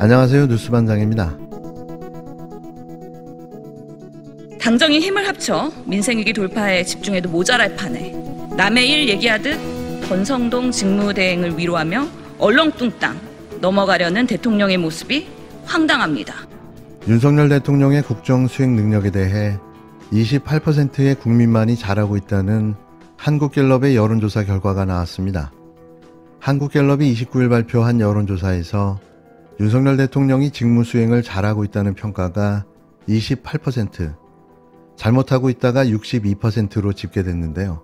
안녕하세요. 뉴스반장입니다. 당정이 힘을 합쳐 민생위기 돌파에 집중해도 모자랄 판에 남의 일 얘기하듯 권성동 직무대행을 위로하며 얼렁뚱땅 넘어가려는 대통령의 모습이 황당합니다. 윤석열 대통령의 국정 수행 능력에 대해 28%의 국민만이 잘하고 있다는 한국갤럽의 여론조사 결과가 나왔습니다. 한국갤럽이 29일 발표한 여론조사에서 윤석열 대통령이 직무 수행을 잘하고 있다는 평가가 28%, 잘못하고 있다가 62%로 집계됐는데요.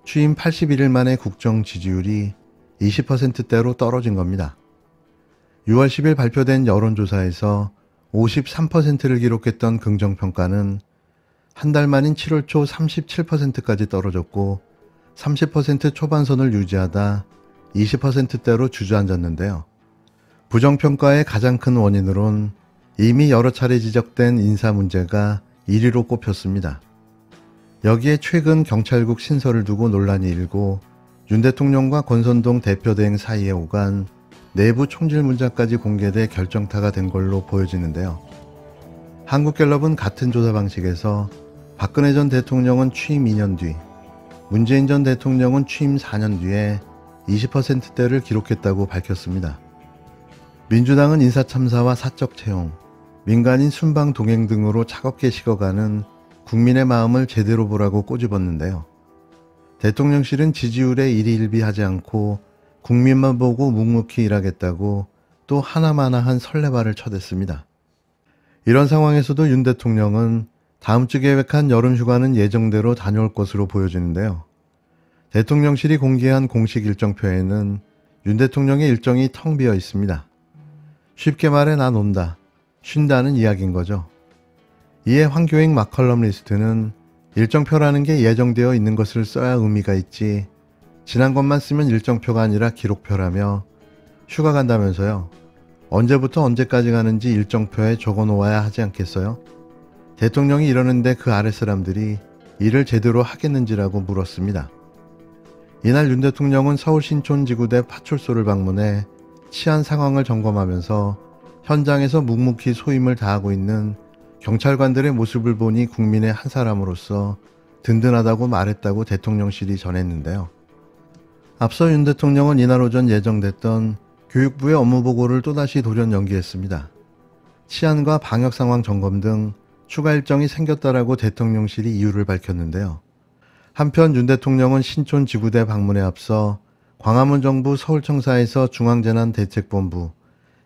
취임 81일 만에 국정 지지율이 20%대로 떨어진 겁니다. 6월 10일 발표된 여론조사에서 53%를 기록했던 긍정평가는 한 달 만인 7월 초 37%까지 떨어졌고 30% 초반선을 유지하다 20%대로 주저앉았는데요. 부정평가의 가장 큰 원인으론 이미 여러 차례 지적된 인사 문제가 1위로 꼽혔습니다. 여기에 최근 경찰국 신설을 두고 논란이 일고 윤 대통령과 권선동 대표대행 사이에 오간 내부 총질 문자까지 공개돼 결정타가 된 걸로 보여지는데요. 한국갤럽은 같은 조사 방식에서 박근혜 전 대통령은 취임 2년 뒤, 문재인 전 대통령은 취임 4년 뒤에 20%대를 기록했다고 밝혔습니다. 민주당은 인사참사와 사적 채용, 민간인 순방 동행 등으로 차갑게 식어가는 국민의 마음을 제대로 보라고 꼬집었는데요. 대통령실은 지지율에 일희일비하지 않고 국민만 보고 묵묵히 일하겠다고 또 하나마나한 설레발을 쳐댔습니다. 이런 상황에서도 윤 대통령은 다음 주 계획한 여름 휴가는 예정대로 다녀올 것으로 보여지는데요. 대통령실이 공개한 공식 일정표에는 윤 대통령의 일정이 텅 비어 있습니다. 쉽게 말해 난 온다, 쉰다는 이야기인 거죠. 이에 황교익 막컬럼 리스트는 일정표라는 게 예정되어 있는 것을 써야 의미가 있지 지난 것만 쓰면 일정표가 아니라 기록표라며 휴가 간다면서요. 언제부터 언제까지 가는지 일정표에 적어놓아야 하지 않겠어요? 대통령이 이러는데 그 아래 사람들이 일을 제대로 하겠는지라고 물었습니다. 이날 윤 대통령은 서울 신촌지구대 파출소를 방문해 치안 상황을 점검하면서 현장에서 묵묵히 소임을 다하고 있는 경찰관들의 모습을 보니 국민의 한 사람으로서 든든하다고 말했다고 대통령실이 전했는데요. 앞서 윤 대통령은 이날 오전 예정됐던 교육부의 업무 보고를 또다시 돌연 연기했습니다. 치안과 방역 상황 점검 등 추가 일정이 생겼다라고 대통령실이 이유를 밝혔는데요. 한편 윤 대통령은 신촌지구대 방문에 앞서 광화문 정부 서울청사에서 중앙재난대책본부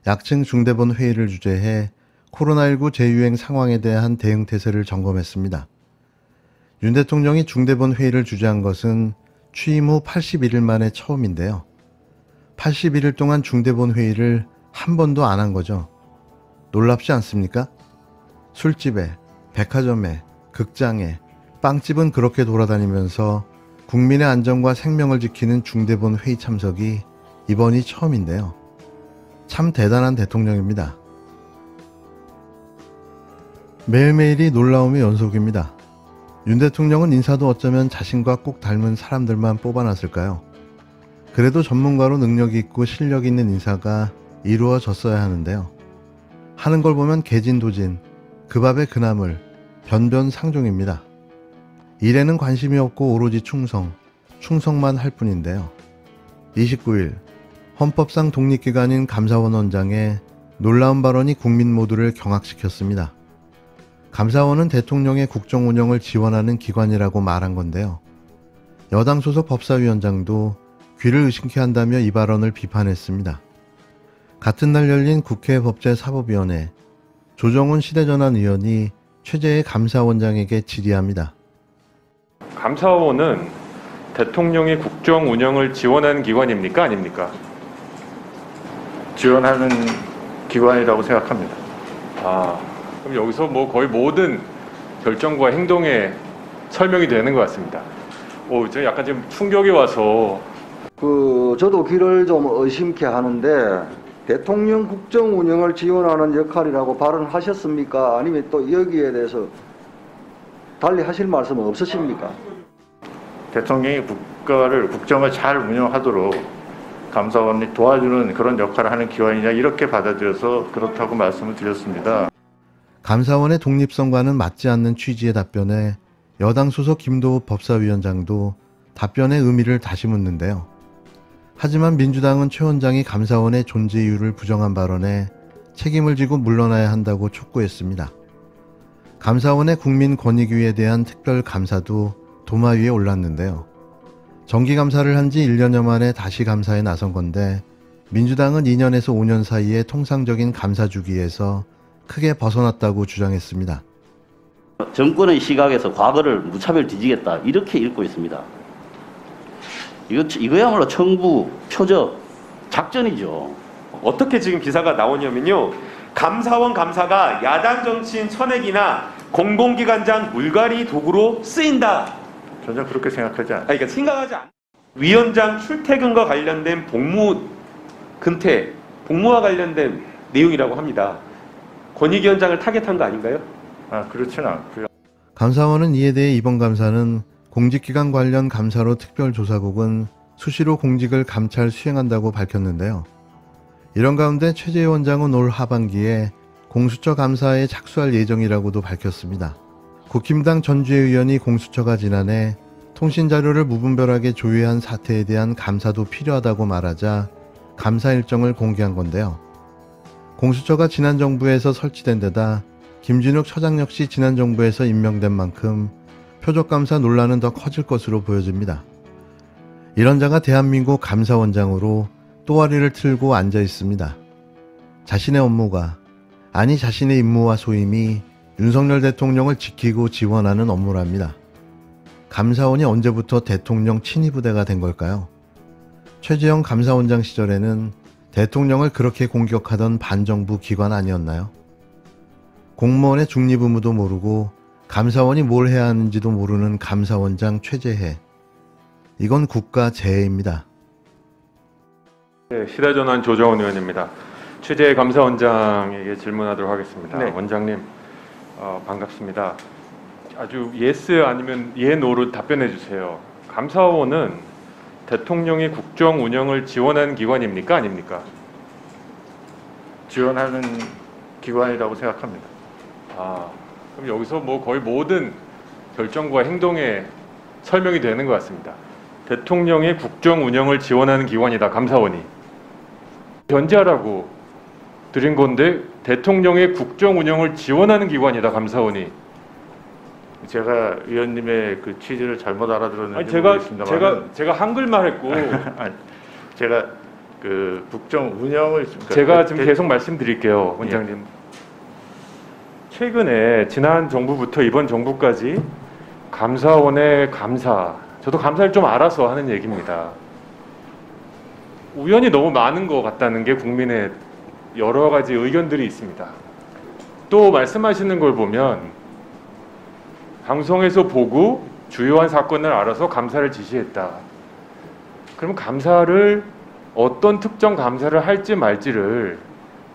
약층 중대본 회의를 주재해 코로나19 재유행 상황에 대한 대응 태세를 점검했습니다. 윤 대통령이 중대본 회의를 주재한 것은 취임 후 81일 만에 처음인데요. 81일 동안 중대본 회의를 한 번도 안 한 거죠. 놀랍지 않습니까? 술집에, 백화점에, 극장에, 빵집은 그렇게 돌아다니면서 국민의 안전과 생명을 지키는 중대본 회의 참석이 이번이 처음인데요. 참 대단한 대통령입니다. 매일매일이 놀라움의 연속입니다. 윤 대통령은 인사도 어쩌면 자신과 꼭 닮은 사람들만 뽑아놨을까요? 그래도 전문가로 능력이 있고 실력 있는 인사가 이루어졌어야 하는데요. 하는 걸 보면 개진도진, 그 밥에 그 나물, 변변상종입니다. 일에는 관심이 없고 오로지 충성만 할 뿐인데요. 29일 헌법상 독립기관인 감사원 원장의 놀라운 발언이 국민 모두를 경악시켰습니다. 감사원은 대통령의 국정 운영을 지원하는 기관이라고 말한 건데요. 여당 소속 법사위원장도 귀를 의심케 한다며 이 발언을 비판했습니다. 같은 날 열린 국회 법제사법위원회, 조정훈 시대전환 의원이 최재해 감사원장에게 질의합니다. 감사원은 대통령의 국정 운영을 지원하는 기관입니까? 아닙니까? 지원하는 기관이라고 생각합니다. 그럼 여기서 뭐 거의 모든 결정과 행동에 설명이 되는 것 같습니다. 저 약간 지금 충격이 와서. 저도 귀를 좀 의심케 하는데 대통령 국정 운영을 지원하는 역할이라고 발언하셨습니까? 아니면 또 여기에 대해서 달리 하실 말씀은 없으십니까? 대통령이 국정을 잘 운영하도록 감사원이 도와주는 그런 역할을 하는 기관이냐 이렇게 받아들여서 그렇다고 말씀을 드렸습니다. 감사원의 독립성과는 맞지 않는 취지의 답변에 여당 소속 김도읍 법사위원장도 답변의 의미를 다시 묻는데요. 하지만 민주당은 최 원장이 감사원의 존재 이유를 부정한 발언에 책임을 지고 물러나야 한다고 촉구했습니다. 감사원의 국민권익위에 대한 특별감사도 도마 위에 올랐는데요. 정기감사를 한 지 1년여 만에 다시 감사에 나선 건데 민주당은 2년에서 5년 사이에 통상적인 감사 주기에서 크게 벗어났다고 주장했습니다. 정권의 시각에서 과거를 무차별 뒤지겠다 이렇게 읽고 있습니다. 이거야말로 청부, 표적, 작전이죠. 어떻게 지금 기사가 나오냐면요. 감사원 감사가 야당 정치인 천액이나 공공기관장 물갈이 도구로 쓰인다. 전혀 그렇게 생각하지 않습니다. 그러니까 생각하지 않. 위원장 출퇴근과 관련된 복무와 관련된 내용이라고 합니다. 권익위원장을 타겟한 거 아닌가요? 그렇지는 않고요. 감사원은 이에 대해 이번 감사는 공직기관 관련 감사로 특별조사국은 수시로 공직을 감찰 수행한다고 밝혔는데요. 이런 가운데 최재해 원장은 올 하반기에 공수처 감사에 착수할 예정이라고도 밝혔습니다. 국힘당 전주혜 의원이 공수처가 지난해 통신자료를 무분별하게 조회한 사태에 대한 감사도 필요하다고 말하자 감사 일정을 공개한 건데요. 공수처가 지난 정부에서 설치된 데다 김진욱 처장 역시 지난 정부에서 임명된 만큼 표적감사 논란은 더 커질 것으로 보여집니다. 이런 자가 대한민국 감사원장으로 또아리를 틀고 앉아 있습니다. 자신의 업무가, 아니 자신의 임무와 소임이 윤석열 대통령을 지키고 지원하는 업무랍니다. 감사원이 언제부터 대통령 친위부대가 된 걸까요? 최재형 감사원장 시절에는 대통령을 그렇게 공격하던 반정부 기관 아니었나요? 공무원의 중립 의무도 모르고 감사원이 뭘 해야 하는지도 모르는 감사원장 최재해. 이건 국가 재해입니다. 네, 시대전환 조정원 의원입니다. 최재해 감사원장에게 질문하도록 하겠습니다. 네. 원장님 반갑습니다. 아주 예스 아니면 예 노로 답변해 주세요. 감사원은 대통령의 국정 운영을 지원하는 기관입니까? 아닙니까? 지원하는 기관이라고 생각합니다. 그럼 여기서 뭐 거의 모든 결정과 행동에 설명이 되는 것 같습니다. 대통령의 국정 운영을 지원하는 기관이다, 감사원이. 견제하라고 드린 건데 대통령의 국정 운영을 지원하는 기관이다, 감사원이. 제가 의원님의 그 취지를 잘못 알아들었는지 아니, 모르겠습니다만 제가 한글만 했고 아니, 제가 그 국정 운영을 제가 지금 계속 말씀드릴게요, 원장님. 최근에 지난 정부부터 이번 정부까지 감사원의 감사, 저도 감사를 좀 알아서 하는 얘기입니다. 우연히 너무 많은 것 같다는 게 국민의 여러 가지 의견들이 있습니다. 또 말씀하시는 걸 보면 방송에서 보고 주요한 사건을 알아서 감사를 지시했다. 그럼 감사를 어떤 특정 감사를 할지 말지를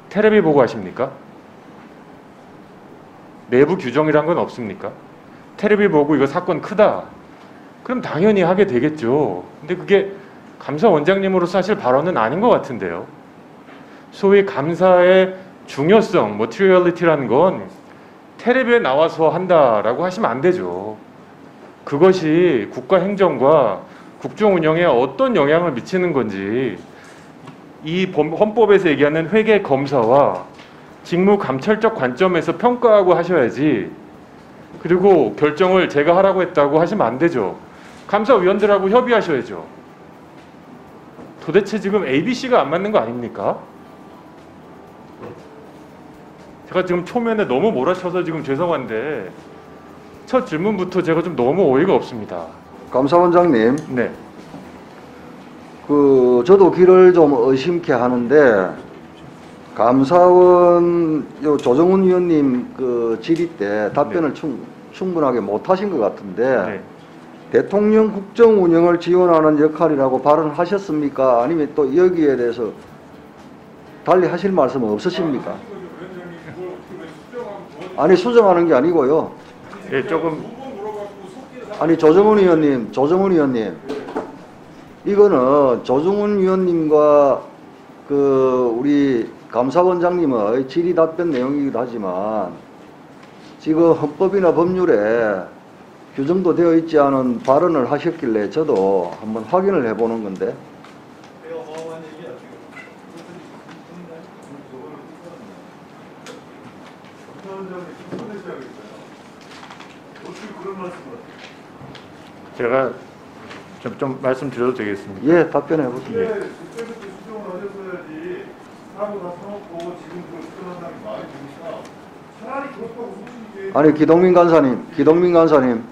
텔레비 보고 하십니까? 내부 규정이란 건 없습니까? 텔레비 보고 이거 사건 크다. 그럼 당연히 하게 되겠죠. 근데 그게 감사원장님으로서 사실 발언은 아닌 것 같은데요. 소위 감사의 중요성, materiality라는 건 텔레비에 나와서 한다라고 하시면 안 되죠. 그것이 국가 행정과 국정 운영에 어떤 영향을 미치는 건지 이 헌법에서 얘기하는 회계 검사와 직무 감찰적 관점에서 평가하고 하셔야지. 그리고 결정을 제가 하라고 했다고 하시면 안 되죠. 감사위원들하고 협의하셔야죠. 도대체 지금 ABC가 안 맞는 거 아닙니까? 제가 지금 초면에 너무 몰아쳐서 지금 죄송한데 첫 질문부터 제가 좀 너무 어이가 없습니다. 감사원장님, 네. 저도 귀를 좀 의심케 하는데 감사원 조정훈 위원님 질의 때 답변을 충분하게 못하신 것 같은데 네. 대통령 국정 운영을 지원하는 역할이라고 발언하셨습니까? 아니면 또 여기에 대해서 달리 하실 말씀은 없으십니까? 뭐 아니 수정하는 게 아니고요. 예, 조금 아니 조정훈 의원님, 이거는 조정훈 의원님과 그 우리 감사원장님의 질의 답변 내용이기도 하지만 지금 헌법이나 법률에 규정도 되어 있지 않은 발언을 하셨길래 저도 한번 확인을 해보는 건데. 제가 좀 말씀드려도 되겠습니까? 예, 답변해 보십시오. 그때부터 수정을 하셨어야지. 사고 다 사놓고 지금 그걸 수정한다는 게 말이 됩니까? 차라리 그렇다고 소신있게. 아니 기동민 간사님.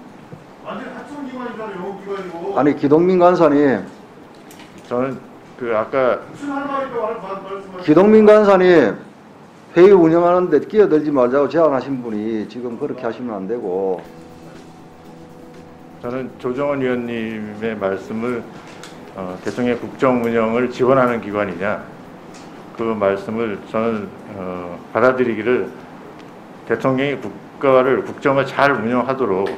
완전 하청기관이잖아요, 영업기관이고. 아니 기동민 간사님. 저는 그 아까 무슨 할 말이 있다고 말씀하시죠? 기동민 간사님 회의 운영하는데 끼어들지 말자고 제안하신 분이 지금 그렇게 하시면 안 되고. 저는 조정원 의원님의 말씀을 대통령의 국정 운영을 지원하는 기관이냐 그 말씀을 저는 받아들이기를 대통령이 국정을 잘 운영하도록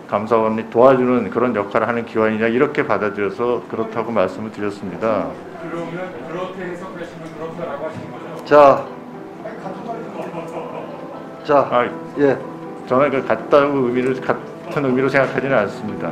감사원이 도와주는 그런 역할을 하는 기관이냐 이렇게 받아들여서 그렇다고 말씀을 드렸습니다. 그러면 그렇게 해석하시면 그렇다라고 하시는 거죠? 자, 예. 저는 그 같은 의미로 생각하지는 않습니다.